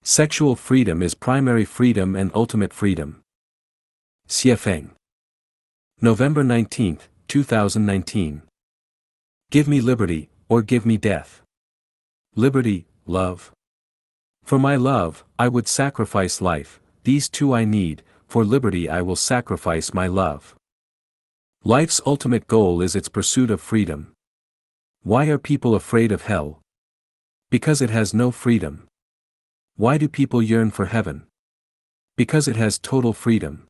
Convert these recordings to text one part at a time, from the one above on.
Sexual freedom is primary freedom and ultimate freedom. Xiefeng. November 19, 2019. Give me liberty, or give me death. Liberty, love. For my love, I would sacrifice life, these two I need, for liberty I will sacrifice my love. Life's ultimate goal is its pursuit of freedom. Why are people afraid of hell? Because it has no freedom. Why do people yearn for heaven? Because it has total freedom.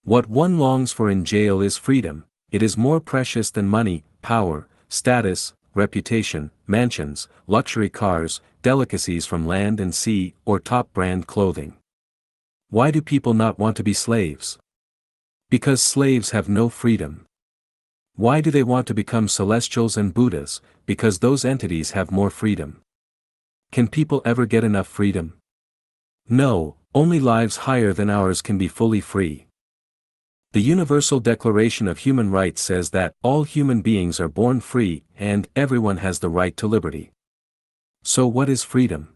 What one longs for in jail is freedom. It is more precious than money, power, status, reputation, mansions, luxury cars, delicacies from land and sea, or top-brand clothing. Why do people not want to be slaves? Because slaves have no freedom. Why do they want to become celestials and Buddhas? Because those entities have more freedom. Can people ever get enough freedom? No, only lives higher than ours can be fully free. The Universal Declaration of Human Rights says that all human beings are born free and everyone has the right to liberty. So what is freedom?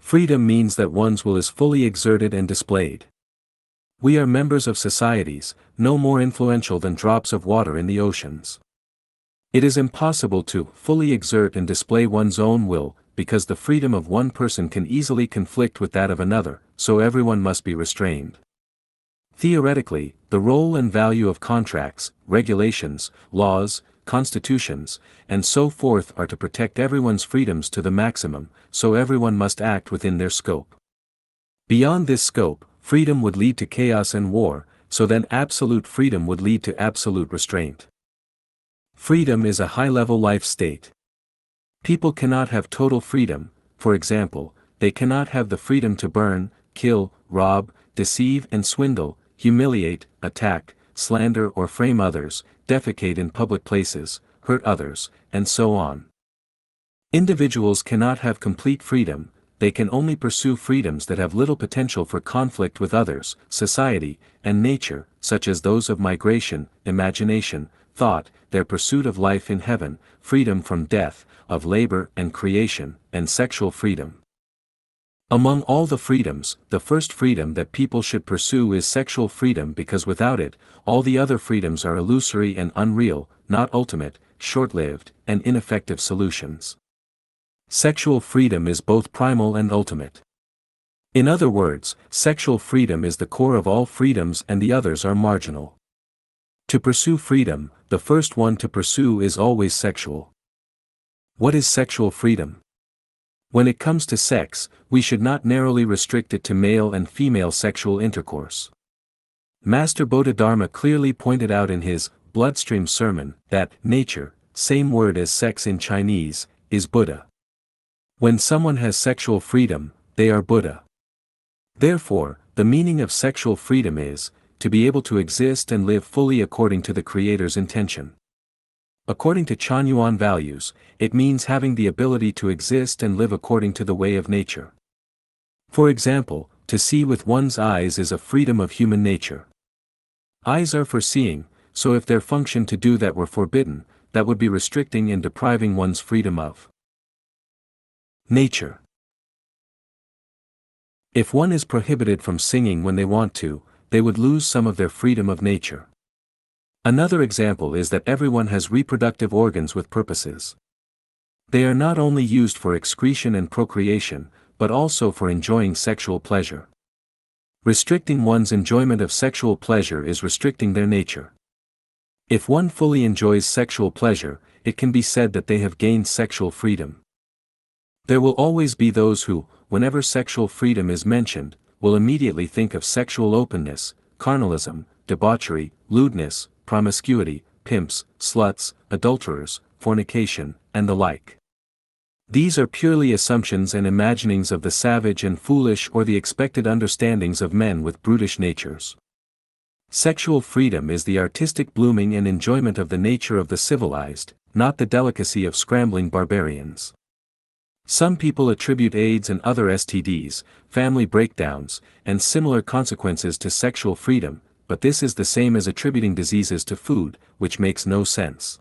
Freedom means that one's will is fully exerted and displayed. We are members of societies, no more influential than drops of water in the oceans. It is impossible to fully exert and display one's own will, because the freedom of one person can easily conflict with that of another, so everyone must be restrained. Theoretically, the role and value of contracts, regulations, laws, constitutions, and so forth are to protect everyone's freedoms to the maximum, so everyone must act within their scope. Beyond this scope, freedom would lead to chaos and war, so then absolute freedom would lead to absolute restraint. Freedom is a high-level life state. People cannot have total freedom. For example, they cannot have the freedom to burn, kill, rob, deceive and swindle, humiliate, attack, slander or frame others, defecate in public places, hurt others, and so on. Individuals cannot have complete freedom. They can only pursue freedoms that have little potential for conflict with others, society, and nature, such as those of migration, imagination, thought, their pursuit of life in heaven, freedom from death, of labor and creation, and sexual freedom. Among all the freedoms, the first freedom that people should pursue is sexual freedom, because without it, all the other freedoms are illusory and unreal, not ultimate, short-lived, and ineffective solutions. Sexual freedom is both primal and ultimate. In other words, sexual freedom is the core of all freedoms and the others are marginal. To pursue freedom, the first one to pursue is always sexual. What is sexual freedom? When it comes to sex, we should not narrowly restrict it to male and female sexual intercourse. Master Bodhidharma clearly pointed out in his Bloodstream sermon that nature, same word as sex in Chinese, is Buddha. When someone has sexual freedom, they are Buddha. Therefore, the meaning of sexual freedom is to be able to exist and live fully according to the Creator's intention. According to Chanyuan values, it means having the ability to exist and live according to the way of nature. For example, to see with one's eyes is a freedom of human nature. Eyes are for seeing, so if their function to do that were forbidden, that would be restricting and depriving one's freedom of nature. If one is prohibited from singing when they want to, they would lose some of their freedom of nature. Another example is that everyone has reproductive organs with purposes. They are not only used for excretion and procreation, but also for enjoying sexual pleasure. Restricting one's enjoyment of sexual pleasure is restricting their nature. If one fully enjoys sexual pleasure, it can be said that they have gained sexual freedom. There will always be those who, whenever sexual freedom is mentioned, will immediately think of sexual openness, carnalism, debauchery, lewdness, promiscuity, pimps, sluts, adulterers, fornication, and the like. These are purely assumptions and imaginings of the savage and foolish or the expected understandings of men with brutish natures. Sexual freedom is the artistic blooming and enjoyment of the nature of the civilized, not the delicacy of scrambling barbarians. Some people attribute AIDS and other STDs, family breakdowns, and similar consequences to sexual freedom, but this is the same as attributing diseases to food, which makes no sense.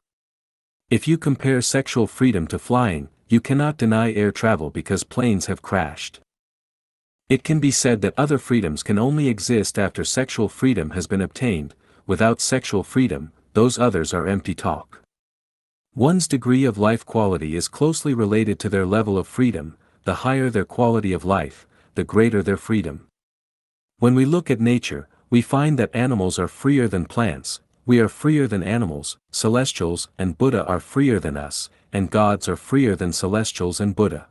If you compare sexual freedom to flying, you cannot deny air travel because planes have crashed. It can be said that other freedoms can only exist after sexual freedom has been obtained. Without sexual freedom, those others are empty talk. One's degree of life quality is closely related to their level of freedom. The higher their quality of life, the greater their freedom. When we look at nature, we find that animals are freer than plants, we are freer than animals, celestials and Buddha are freer than us, and gods are freer than celestials and Buddha.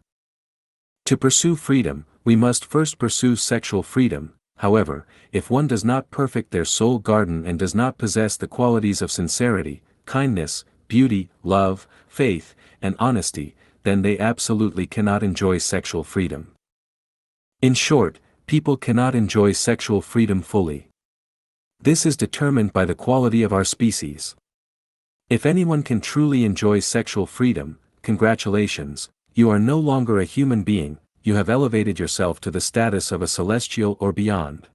To pursue freedom, we must first pursue sexual freedom. However, if one does not perfect their soul garden and does not possess the qualities of sincerity, kindness, beauty, love, faith, and honesty, then they absolutely cannot enjoy sexual freedom. In short, people cannot enjoy sexual freedom fully. This is determined by the quality of our species. If anyone can truly enjoy sexual freedom, congratulations, you are no longer a human being, you have elevated yourself to the status of a celestial or beyond.